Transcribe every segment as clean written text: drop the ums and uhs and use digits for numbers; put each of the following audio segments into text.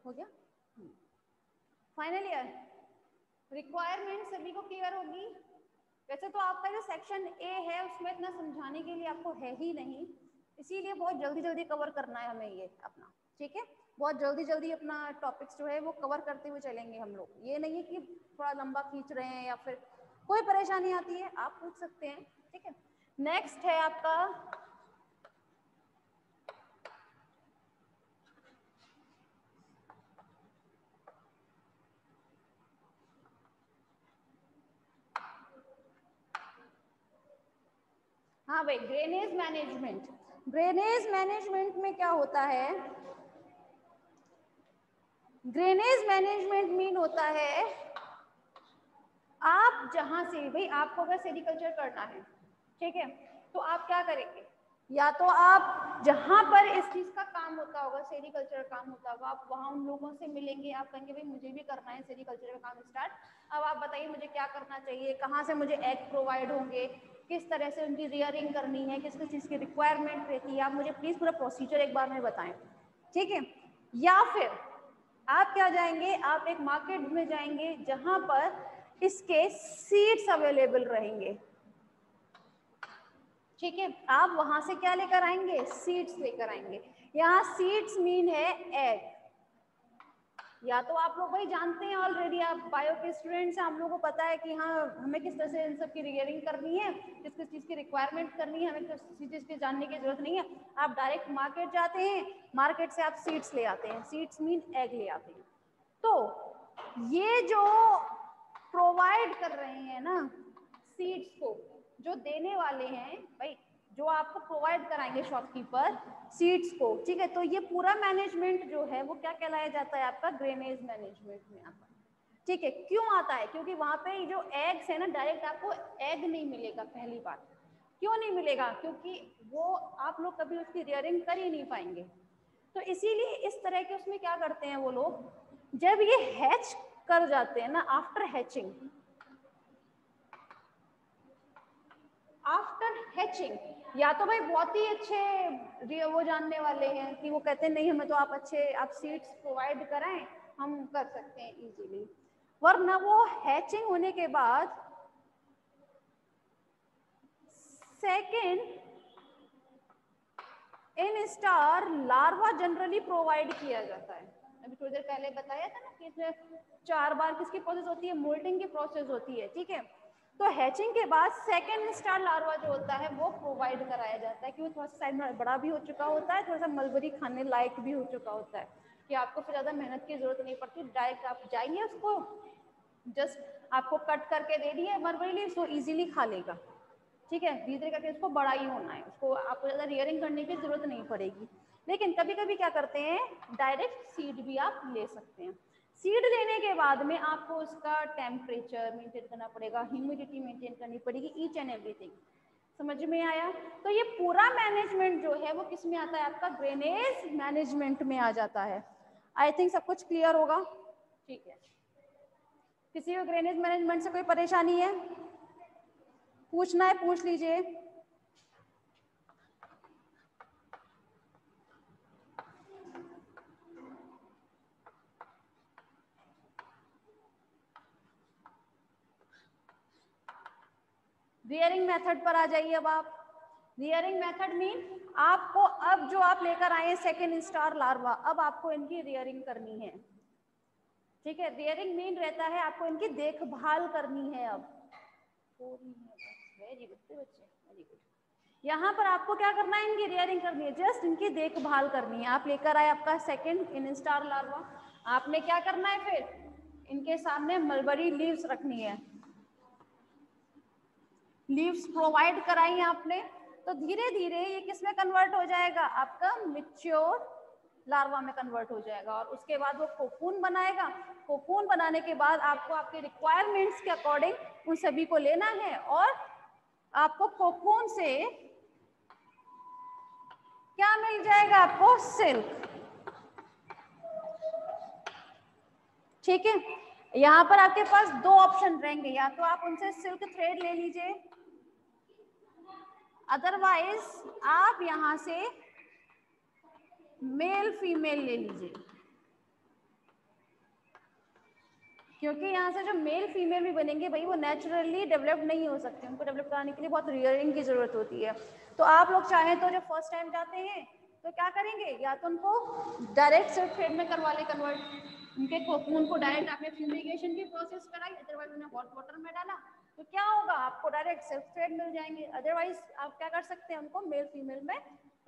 हो गया? Final year requirement सभी को क्लियर होगी? वैसे तो आपका जो सेक्शन ए है उसमें इतना समझाने के लिए आपको है ही नहीं, इसीलिए बहुत जल्दी जल्दी कवर करना है हमें ये अपना, ठीक है? बहुत जल्दी जल्दी अपना टॉपिक्स जो है वो कवर करते हुए चलेंगे हम लोग। ये नहीं है कि थोड़ा लंबा खींच रहे हैं या फिर कोई परेशानी आती है आप पूछ सकते हैं, ठीक है? नेक्स्ट है आपका हाँ भाई ड्रेनेज मैनेजमेंट। ड्रेनेज मैनेजमेंट में क्या होता है? ड्रेनेज मैनेजमेंट मीन होता है आप जहां से, भाई आपको अगर सेरिकल्चर करना है, ठीक है, तो आप क्या करेंगे? या तो आप जहां पर इस चीज का काम होता होगा, सेरिकल्चर का काम होता होगा, आप वहां उन लोगों से मिलेंगे, आप कहेंगे भाई मुझे भी करना है सेरिकल्चर का काम स्टार्ट, अब आप बताइए मुझे क्या करना चाहिए, कहाँ से मुझे एग प्रोवाइड होंगे, किस तरह से उनकी रियरिंग करनी है, किस किस चीज की रिक्वायरमेंट रहती है, आप मुझे प्लीज पूरा प्रोसीजर एक बार में बताएं, ठीक है? या फिर आप क्या जाएंगे, आप एक मार्केट में जाएंगे जहां पर इसके सीड्स अवेलेबल रहेंगे, ठीक है? आप वहां से क्या लेकर आएंगे? सीड्स लेकर आएंगे। यहाँ सीड्स मीन है एग। या तो आप लोग भाई जानते हैं ऑलरेडी, आप बायो के स्टूडेंट्स हैं, आप लोगों को पता है कि हाँ हमें किस तरह से इन सब की रियरिंग करनी है, किस किस चीज़ की रिक्वायरमेंट करनी है, हमें किसी चीज़ की जानने की जरूरत नहीं है। आप डायरेक्ट मार्केट जाते हैं, मार्केट से आप सीड्स ले आते हैं, सीड्स मीन एग ले आते हैं। तो ये जो प्रोवाइड कर रहे हैं ना सीड्स को, जो देने वाले हैं भाई, जो आपको प्रोवाइड कराएंगे शॉपकीपर सीड्स को, ठीक है, तो ये पूरा मैनेजमेंट जो है वो क्या कहलाया जाता है आपका? ड्रेनेज मैनेजमेंट में आता है, ठीक है? क्यों आता है? क्योंकि वहां पे जो एग्स है ना, डायरेक्ट आपको एग नहीं मिलेगा। पहली बात क्यों नहीं मिलेगा? क्योंकि वो आप लोग कभी उसकी रियरिंग कर ही नहीं पाएंगे, तो इसीलिए इस तरह के उसमें क्या करते हैं वो लोग, जब ये हैच कर जाते हैं ना, आफ्टर हैचिंग, आफ्टर हैचिंग, या तो भाई बहुत ही अच्छे वो जानने वाले हैं कि वो कहते हैं नहीं हमें तो आप अच्छे आप सीड्स प्रोवाइड कराएं, हम कर सकते हैं इजीली, वरना वो हैचिंग होने के बाद second in star larva generally provide किया जाता है। अभी थोड़ी देर पहले बताया था ना कि इसमें 4 बार किसकी प्रोसेस होती है? मोल्टिंग की प्रोसेस होती है, ठीक है? तो हैचिंग के बाद सेकेंड स्टार लार्वा जो होता है वो प्रोवाइड कराया जाता है, क्योंकि थोड़ा सा साइज में बड़ा भी हो चुका होता है, थोड़ा सा मलबरी खाने लायक भी हो चुका होता है, कि आपको फिर ज़्यादा मेहनत की जरूरत नहीं पड़ती, डायरेक्ट आप जाइए उसको जस्ट आपको कट करके दे दिए मलबरी लीव्स, वो ईजिली खा लेगा, ठीक है? धीरे करके उसको बड़ा ही होना है, उसको आपको ज़्यादा रियरिंग करने की जरूरत नहीं पड़ेगी। लेकिन कभी कभी क्या करते हैं, डायरेक्ट सीड भी आप ले सकते हैं। सीड लेने के बाद में आपको उसका टेम्परेचर मेंटेन करना पड़ेगा, ह्यूमिडिटी मेंटेन करनी पड़ेगी, ईच एंड एवरीथिंग। समझ में आया? तो ये पूरा मैनेजमेंट जो है वो किस में आता है? आपका ड्रेनेज मैनेजमेंट में आ जाता है। आई थिंक सब कुछ क्लियर होगा, ठीक है? किसी को ड्रेनेज मैनेजमेंट से कोई परेशानी है? पूछना है पूछ लीजिए। रियरिंग मेथड पर आ जाइए अब आप। रियरिंग मेथड मीन आपको अब जो आप लेकर आए सेकेंड स्टार लार्वा, अब आपको इनकी रियरिंग करनी है, ठीक है? रियरिंग मीन रहता है आपको इनकी देखभाल करनी है। अब वेरी गुड बच्चे, वेरी गुड। यहाँ पर आपको क्या करना है? इनकी रियरिंग करनी है, जस्ट इनकी देखभाल करनी है। आप लेकर आए आपका सेकेंड इन स्टार लार्वा, आपने क्या करना है? फिर इनके सामने मलबरी लीव्स रखनी है, लीव्स प्रोवाइड कराई आपने, तो धीरे धीरे ये किस में कन्वर्ट हो जाएगा? आपका मैच्योर लार्वा में कन्वर्ट हो जाएगा, और उसके बाद वो कोकून बनाएगा। कोकून बनाने के बाद आपको आपके रिक्वायरमेंट्स के अकॉर्डिंग उन सभी को लेना है, और आपको कोकून से क्या मिल जाएगा? आपको सिल्क, ठीक है? यहाँ पर आपके पास 2 ऑप्शन रहेंगे, या तो आप उनसे सिल्क थ्रेड ले लीजिए, अदरवाइज आप यहां से मेल फीमेल ले लीजिए। क्योंकि यहाँ से जो मेल फीमेल भी बनेंगे भाई वो नेचुरली डेवलप नहीं हो सकते, उनको डेवलप कराने के लिए बहुत रियरिंग की जरूरत होती है। तो आप लोग चाहें तो जब फर्स्ट टाइम जाते हैं तो क्या करेंगे, या तो उनको डायरेक्ट सेल्फ फेड में करवा ले कन्वर्ट, उनके कोकून को डायरेक्ट आपने फ्यूमिगेशन की प्रोसेस कराई, अदरवाइज उन्हें हॉट वाटर में डाला तो क्या होगा, आपको डायरेक्ट सेल्फ फेड मिल जाएंगे। अदरवाइज आप क्या कर सकते हैं, उनको मेल फीमेल में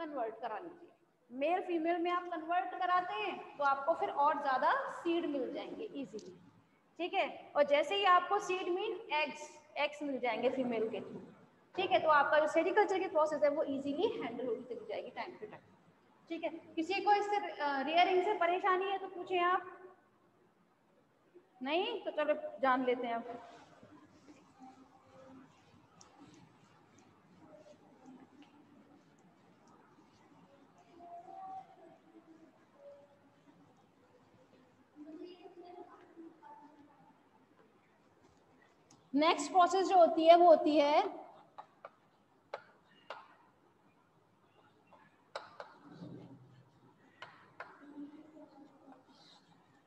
कन्वर्ट करा लीजिए। मेल फीमेल में आप कन्वर्ट कराते हैं तो आपको फिर और ज्यादा सीड मिल जाएंगे इजीली, ठीक है। और जैसे ही आपको सीड मीन एग्स मिल जाएंगे फीमेल के थ्रू, ठीक है, तो आपका जो सेरिकल्चर की प्रोसेस है वो इजीली हैंडल होती चली जाएगी टाइम टू टाइम, ठीक है। किसी को इससे रियरिंग से परेशानी है तो पूछें आप, नहीं तो चलो जान लेते हैं अब। नेक्स्ट प्रोसेस जो होती है वो होती है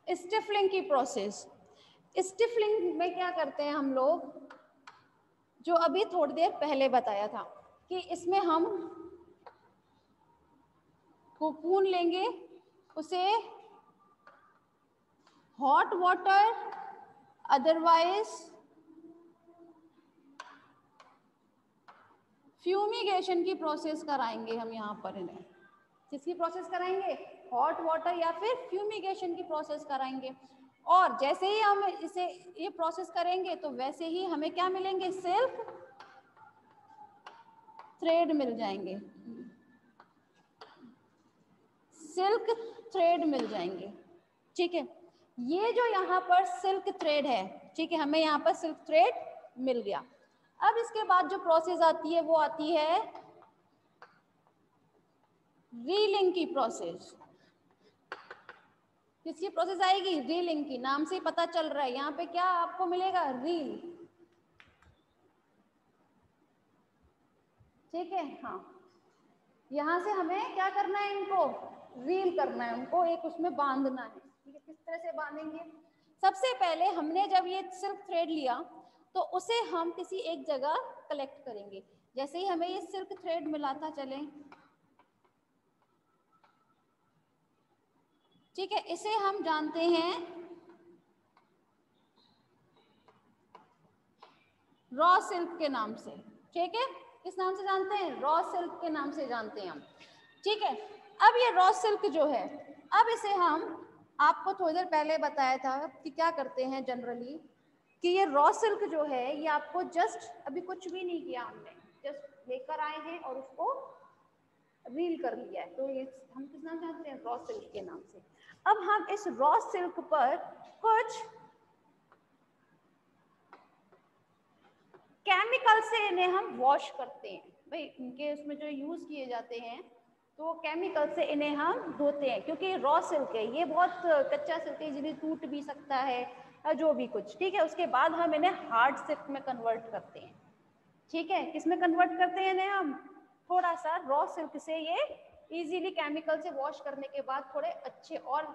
स्टिफलिंग की प्रोसेस। स्टिफलिंग में क्या करते हैं हम लोग, जो अभी थोड़ी देर पहले बताया था कि इसमें हम कोकून लेंगे, उसे हॉट वाटर अदरवाइज फ्यूमिगेशन की प्रोसेस कराएंगे हम यहाँ पर इन्हें। किसकी प्रोसेस कराएंगे, हॉट वाटर या फिर फ्यूमिगेशन की प्रोसेस कराएंगे। और जैसे ही हम इसे ये प्रोसेस करेंगे तो वैसे ही हमें क्या मिलेंगे, सिल्क थ्रेड मिल जाएंगे, सिल्क थ्रेड मिल जाएंगे, ठीक है। ये जो यहाँ पर सिल्क थ्रेड है, ठीक है, हमें यहाँ पर सिल्क थ्रेड मिल गया। अब इसके बाद जो प्रोसेस आती है वो आती है रीलिंग की प्रोसेस। किसकी प्रोसेस आएगी, रीलिंग की। नाम से ही पता चल रहा है यहाँ पे क्या आपको मिलेगा, रील, ठीक है। हाँ, यहाँ से हमें क्या करना है, इनको रील करना है, उनको एक उसमें बांधना है, ठीक है। किस तरह से बांधेंगे, सबसे पहले हमने जब ये सिल्क थ्रेड लिया तो उसे हम किसी एक जगह कलेक्ट करेंगे। जैसे ही हमें ये सिल्क थ्रेड मिला था, चले, ठीक है, इसे हम जानते हैं रॉ सिल्क के नाम से, ठीक है। किस नाम से जानते हैं, रॉ सिल्क के नाम से जानते हैं हम, ठीक है। अब ये रॉ सिल्क जो है, अब इसे हम, आपको थोड़ी देर पहले बताया था कि क्या करते हैं जनरली, कि ये रॉ सिल्क जो है ये आपको जस्ट अभी कुछ भी नहीं किया हमने, जस्ट लेकर आए हैं और उसको रील कर लिया है, तो ये हम किस नाम जानते हैं, रॉ सिल्क के नाम से। अब हम इस रॉ सिल्क पर कुछ केमिकल से इन्हें हम वॉश करते हैं, भाई इनके उसमें जो यूज किए जाते हैं तो केमिकल से इन्हें हम धोते हैं, क्योंकि रॉ सिल्क है, ये बहुत कच्चा सिल्क है, जिन्हें टूट भी सकता है या जो भी कुछ, ठीक है। उसके बाद हम इन्हें हार्ड सिल्क में कन्वर्ट करते हैं, ठीक है। किस में कन्वर्ट करते हैं इन्हें हम, थोड़ा सा रॉ सिल्क से ये इजीली केमिकल से वॉश करने के बाद थोड़े अच्छे, और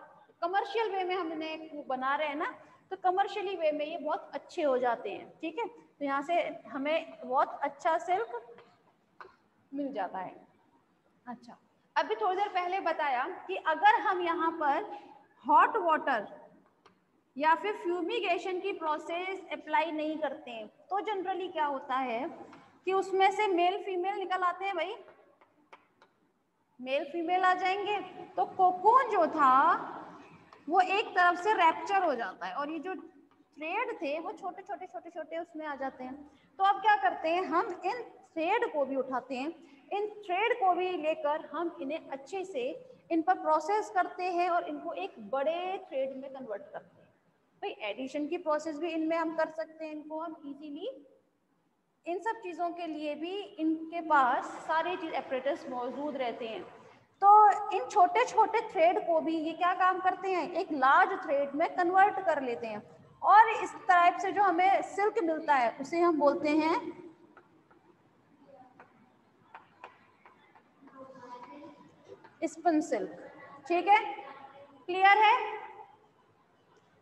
कमर्शियल वे में हम इन्हें बना रहे हैं ना, तो कमर्शियली वे में ये बहुत अच्छे हो जाते हैं, ठीक है। तो यहाँ से हमें बहुत अच्छा सिल्क मिल जाता है। अच्छा, अभी थोड़ी देर पहले बताया कि अगर हम यहाँ पर हॉट वाटर या फिर फ्यूमिगेशन की प्रोसेस अप्लाई नहीं करते हैं तो जनरली क्या होता है कि उसमें से मेल फीमेल निकल आते हैं, भाई मेल फीमेल आ जाएंगे, तो कोकून जो था वो एक तरफ से रैप्चर हो जाता है और ये जो थ्रेड थे वो छोटे छोटे छोटे छोटे उसमें आ जाते हैं। तो अब क्या करते हैं, हम इन थ्रेड को भी उठाते हैं, इन थ्रेड को भी लेकर हम इन्हें अच्छे से इन पर प्रोसेस करते हैं और इनको एक बड़े थ्रेड में कन्वर्ट करते हैं। भाई एडिशन की प्रोसेस भी इनमें हम कर सकते हैं, इनको हम इजीली, इन सब चीज़ों के लिए भी इनके पास सारे चीज़ एपरेटस मौजूद रहते हैं। तो इन छोटे छोटे थ्रेड को भी ये क्या काम करते हैं, एक लार्ज थ्रेड में कन्वर्ट कर लेते हैं और इस टाइप से जो हमें सिल्क मिलता है उसे हम बोलते हैं स्पिन सिल्क, ठीक है, क्लियर है।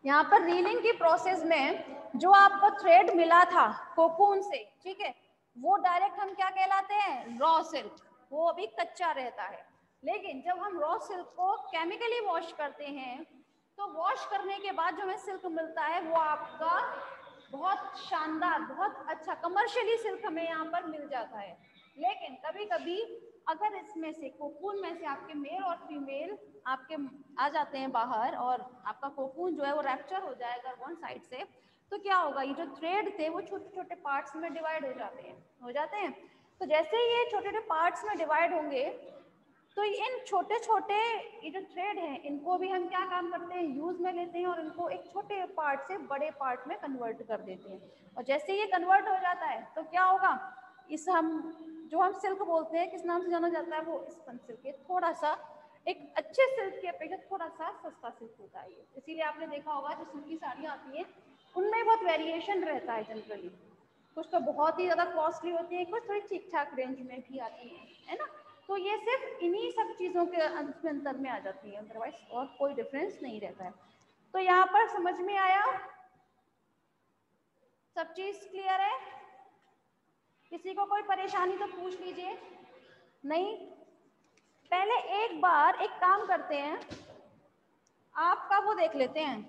यहाँ पर रीलिंग की प्रोसेस में जो आपको थ्रेड मिला था कोकून से, ठीक है, वो डायरेक्ट हम क्या कहलाते हैं, रॉ सिल्क, वो अभी कच्चा रहता है। लेकिन जब हम रॉ सिल्क को केमिकली वॉश करते हैं तो वॉश करने के बाद जो हमें सिल्क मिलता है वो आपका बहुत शानदार, बहुत अच्छा कमर्शियली सिल्क हमें यहाँ पर मिल जाता है। लेकिन कभी कभी अगर इसमें से कोकून में से आपके मेल और फीमेल आपके आ जाते हैं बाहर और आपका कोकून जो है वो रैप्चर हो जाएगा वन साइड से, तो क्या होगा, ये जो थ्रेड थे वो छोटे छोटे पार्ट्स में डिवाइड हो जाते हैं। तो जैसे ही ये छोटे छोटे पार्ट्स में डिवाइड होंगे तो इन छोटे छोटे ये जो थ्रेड हैं इनको भी हम क्या काम करते हैं, यूज में लेते हैं और इनको एक छोटे पार्ट से बड़े पार्ट में कन्वर्ट कर देते हैं। और जैसे ये कन्वर्ट हो जाता है तो क्या होगा, इस हम जो हम सिल्क बोलते हैं किस नाम से जाना जाता है, वो स्पन सिल्क है। थोड़ा सा एक अच्छे सिल्क की अपेक्षा थोड़ा सा सस्ता सिल्क होता है ये, इसीलिए आपने देखा होगा जो सिल्क की साड़ियाँ आती हैं उनमें बहुत वेरिएशन रहता है जनरली, कुछ तो बहुत ही ज़्यादा कॉस्टली होती है, कुछ थोड़ी ठीक ठाक रेंज में भी आती है ना। तो ये सिर्फ इन्हीं सब चीज़ों के अंतर में आ जाती है, अदरवाइज और कोई डिफरेंस नहीं रहता है। तो यहाँ पर समझ में आया, सब चीज़ क्लियर है, किसी को कोई परेशानी तो पूछ लीजिए। नहीं, पहले एक बार एक काम करते हैं, आपका वो देख लेते हैं,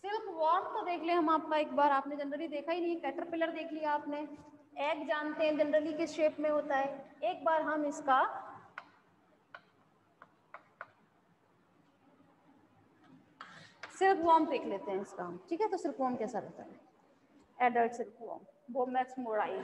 सिल्क वॉर्म तो देख ले हम आपका एक बार, आपने जनरली देखा ही नहीं, कैटरपिलर देख लिया आपने, एग जानते हैं जनरली किस शेप में होता है। एक बार हम इसका सिल्क वॉर्म देख लेते हैं इसका, ठीक है। तो सिल्क वॉर्म कैसा रहता है, एडल्ट सिल्क वॉर्म, बोमैक्स मोराई।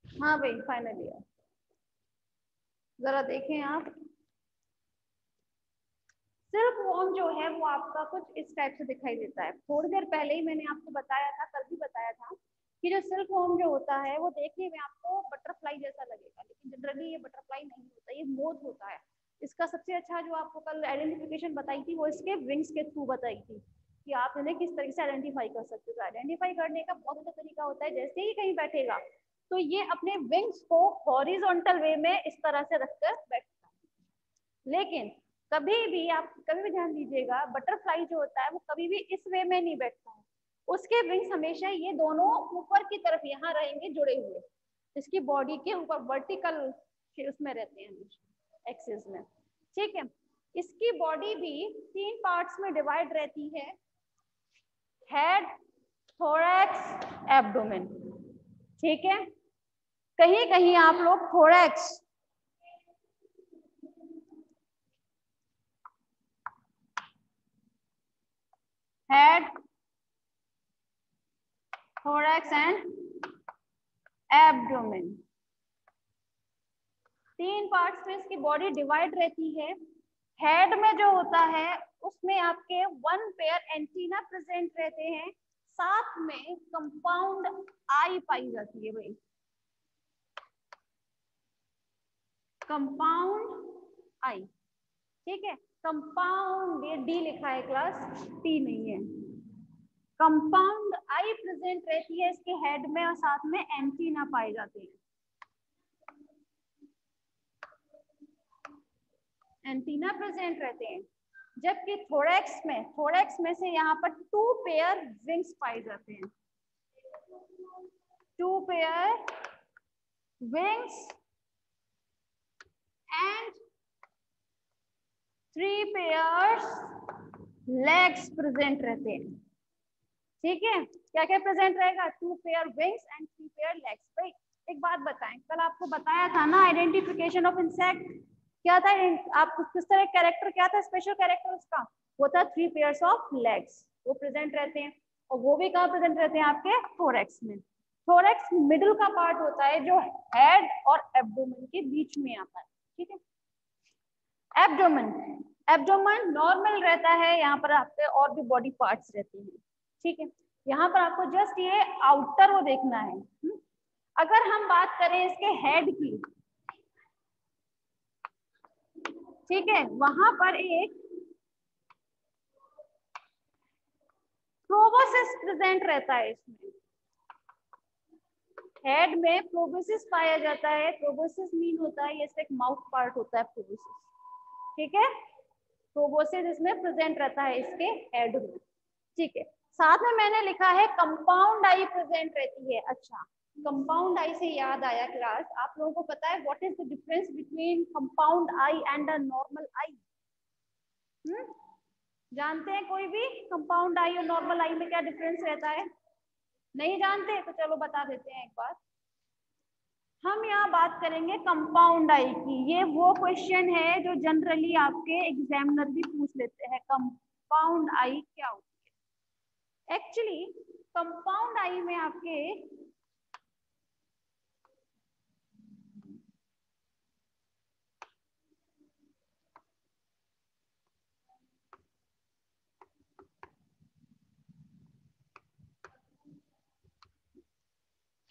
हाँ भाई फाइनली है, जरा देखें आप, सिल्क वॉर्म जो है वो आपका कुछ इस टाइप से दिखाई देता है। थोड़ी देर पहले ही मैंने आपको बताया था, कल भी बताया था कि जो सिल्क वॉर्म जो होता है वो देखने में आपको बटरफ्लाई जैसा लगेगा, लेकिन जनरली ये बटरफ्लाई नहीं होता, ये मोथ होता है। इसका सबसे अच्छा जो आपको कल आइडेंटिफिकेशन बताई थी वो इसके विंग्स के थ्रू बताई थी कि आप इन्हें किस तरीके से आइडेंटिफाई कर सकते हो। आइडेंटिफाई करने का बहुत अच्छा तरीका होता है, जैसे ही कहीं बैठेगा तो ये अपने विंग्स को हॉरिजॉन्टल वे में इस तरह से रखकर बैठता है। लेकिन कभी भी आप कभी भी ध्यान दीजिएगा, बटरफ्लाई जो होता है वो कभी भी इस वे में नहीं बैठता है, उसके विंग्स हमेशा ये दोनों ऊपर की तरफ यहाँ रहेंगे जुड़े हुए, इसकी बॉडी के ऊपर वर्टिकल उसमें रहते हैं एक्सिस में। ठीक है, इसकी बॉडी भी 3 पार्ट्स में डिवाइड रहती है, हेड, थोरैक्स, एब्डोमेन। ठीक है, कहीं कहीं आप लोग thorax head, thorax and abdomen, 3 parts में इसकी बॉडी डिवाइड रहती है। हेड में जो होता है उसमें आपके 1 पेयर एंटीना प्रेजेंट रहते हैं, साथ में कंपाउंड आई पाई जाती है भाई, कंपाउंड आई। ठीक है, कंपाउंड, ये डी लिखा है क्लास, टी नहीं है। कंपाउंड आई प्रेजेंट रहती है इसके हेड में और साथ में एंटीना पाए जाते हैं, एंटीना प्रेजेंट रहते हैं। जबकि थोरैक्स में से यहाँ पर 2 पेयर विंग्स पाए जाते हैं, 2 pair wings and 3 pairs legs present रहते हैं। ठीक है, क्या क्या प्रेजेंट रहेगा? 2 pair wings and 3 pair legs. भाई एक बात बताएं, कल आपको बताया था ना आइडेंटिफिकेशन ऑफ इंसेक्ट क्या था, आप किस तरह कैरेक्टर क्या था, स्पेशल कैरेक्टर उसका वो था 3 पेयर्स ऑफ लेग्स, वो प्रेजेंट रहते हैं। और वो भी कहाँ प्रेजेंट रहते हैं? आपके थोरैक्स में। थोरैक्स मिडिल का पार्ट होता है जो हेड और एब्डोमेन के बीच में आता है। ठीक है, एब्डोमेन नॉर्मल रहता है, यहाँ पर आपके और भी बॉडी पार्ट्स रहते हैं। ठीक है, यहाँ पर आपको जस्ट ये आउटर वो देखना है। अगर हम बात करें इसके हेड की, ठीक है, वहां पर एक प्रोबोसिस प्रेजेंट रहता है इसमें, हेड में प्रोबोसिस पाया जाता है। प्रोबोसिस मीन होता है, ये एक माउथ पार्ट होता है प्रोबोसिस। ठीक है, प्रोबोसिस इसमें प्रेजेंट रहता है इसके हेड में। ठीक है, साथ में मैंने लिखा है कंपाउंड आई प्रेजेंट रहती है। अच्छा, कंपाउंड आई से याद आया क्लास, आप लोगों को पता है what is the difference between compound eye and a normal eye? जानते हैं कोई भी कंपाउंड आई और नॉर्मल आई में क्या डिफरेंस रहता है? नहीं जानते? तो चलो बता देते हैं एक बार। हम यहाँ बात करेंगे कंपाउंड आई की। ये वो क्वेश्चन है जो जनरली आपके एग्जामिनर भी पूछ लेते हैं, कंपाउंड आई क्या होती है। एक्चुअली कंपाउंड आई में आपके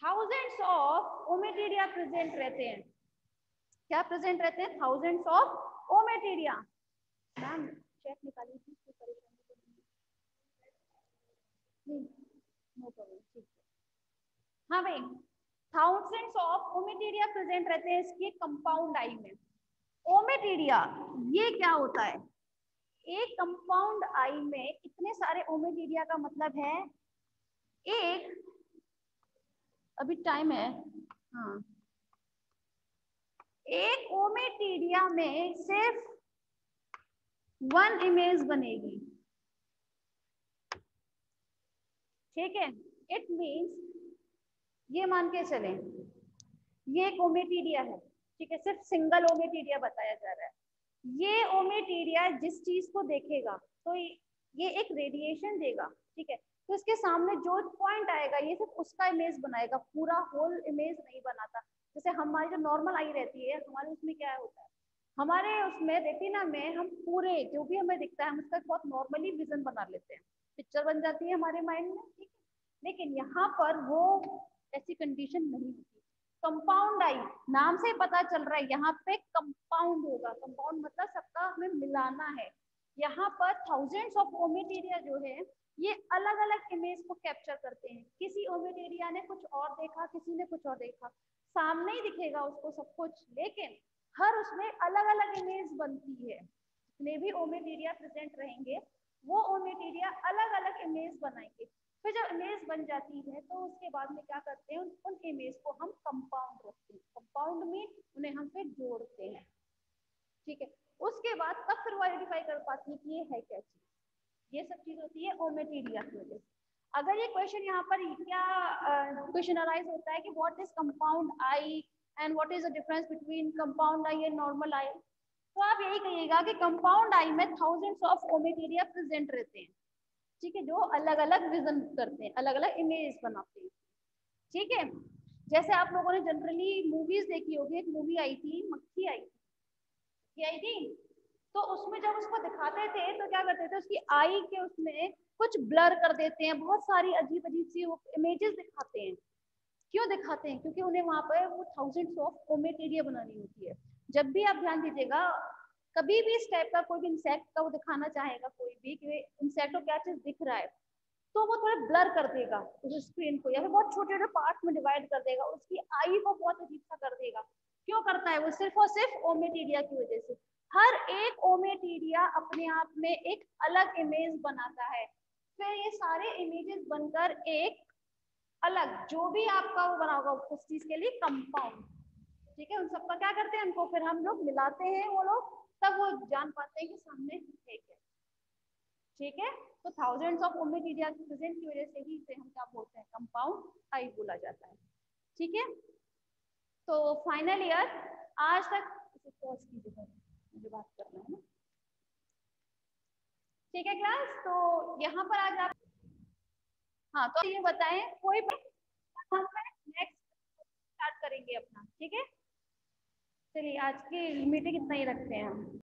थाउजेंड्स ऑफ ओमेटिडिया प्रेजेंट रहते हैं। क्या प्रेजेंट रहते हैं? Thousands of ommatidia. Ma'am check निकालिए थी, कोई परेशानी तो नहीं? नो प्रॉब्लम, ठीक है। हाँ भाई, थाउजेंड्स ऑफ ओमेटिडिया प्रेजेंट रहते हैं इसकी कंपाउंड आई में। ओमेटिडिया ये क्या होता है? एक कंपाउंड आई में इतने सारे ओमेटिडिया का मतलब है एक, अभी टाइम है, हाँ, एक ओमेटिडिया में सिर्फ 1 इमेज बनेगी। ठीक है, इट मीन्स ये मान के चलें ये एक ओमेटिडिया है। ठीक है, सिर्फ सिंगल ओमेटिडिया बताया जा रहा है। ये ओमेटिडिया जिस चीज को देखेगा तो ये एक रेडिएशन देगा। ठीक है, तो इसके सामने जो पॉइंट आएगा ये सिर्फ उसका इमेज बनाएगा, पूरा होल इमेज नहीं बनाता। जैसे हमारी जो नॉर्मल आई रहती है, हमारे उसमें क्या होता है, हमारे उसमें रेटिना में हम पूरे जो भी हमें दिखता है हम उसका बहुत नॉर्मली विजन बना लेते हैं, पिक्चर बन जाती है हमारे माइंड में। ठीक है, लेकिन यहाँ पर वो ऐसी कंडीशन नहीं होती। कंपाउंड आई, नाम से पता चल रहा है यहाँ पे कंपाउंड होगा, कंपाउंड मतलब सबका हमें मिलाना है। यहाँ पर थाउजेंड्स ऑफ ओमेटेरिया जो है ये अलग अलग इमेज को कैप्चर करते हैं। किसी ओमेटेरिया ने कुछ और देखा, किसी ने कुछ और देखा, सामने ही दिखेगा उसको सब कुछ, लेकिन हर उसमें अलग अलग इमेज बनती है। जितने भी ओमेटेरिया प्रेजेंट रहेंगे वो ओमेटेरिया अलग अलग इमेज बनाएंगे। फिर जब इमेज बन जाती है तो उसके बाद में क्या करते हैं, उन इमेज को हम कंपाउंड रखते हैं। कंपाउंड में उन्हें हम फिर जोड़ते हैं, ठीक है। उसके बाद तब फिर वो आइडेंटिफाई कर पाती है कि ये है क्या चीज। ये सब चीज होती है ओमेटेरिया की वजह से। अगर ये क्वेश्चन यहाँ पर क्या क्वेश्चन अराइज होता है कि what is compound eye and what is the difference between compound eye and normal eye, तो आप यही कहिएगा कि कंपाउंड आई में थाउजेंड्स ऑफ ओमेटेरिया प्रेजेंट रहते हैं, ठीक है, जो अलग अलग विजन करते हैं, अलग अलग इमेज बनाते हैं, ठीक है। जैसे आप लोगों ने जनरली मूवीज देखी होगी, एक मूवी आई थी मक्खी आई थी, तो उसमें जब उसको दिखाते थे तो क्या करते थे, उसकी आई के उसमें कुछ ब्लर कर देते हैं, बहुत सारी अजीब अजीब सी इमेजेस दिखाते हैं। क्यों दिखाते हैं? क्योंकि उन्हें वहां पर वो थाउजेंड्स ऑफ ओमेटेरिया बनानी होती है। जब भी आप ध्यान दीजिएगा, कभी भी इस टाइप का कोई भी इंसेक्ट का वो दिखाना चाहेगा कोई भी कि इंसेक्ट को क्या चीज दिख रहा है, तो वो थोड़ा ब्लर कर देगा उस स्क्रीन को, या फिर बहुत छोटे छोटे पार्ट में डिवाइड कर देगा, उसकी आई को बहुत अजीब सा कर देगा। क्यों करता है वो? सिर्फ और सिर्फ ओमेटेरिया की वजह से। हर एक ओमेटेरिया अपने आप में एक अलग इमेज बनाता है, फिर ये सारे इमेजेस बनकर एक अलग जो भी आपका वो बना होगा उस चीज के लिए कंपाउंड, ठीक है। उन सबका क्या करते हैं, उनको फिर हम लोग मिलाते हैं, वो लोग तब वो जान पाते हैं कि सामने है क्या, ठीक है। तो थाउजेंड्स ऑफ ओमेटेरिया प्रेजेंट की वजह से ही इसे हम क्या बोलते हैं, कंपाउंड आई बोला जाता है, ठीक है। तो फाइनल ईयर आज तक इसे पॉज कीजिए, मुझे बात करना है ना, ठीक है क्लास। तो यहाँ पर आज आप, हाँ तो ये बताएं कोई भी, हम नेक्स्ट स्टार्ट करेंगे अपना, ठीक है। चलिए आज की मीटिंग इतना ही रखते हैं हम।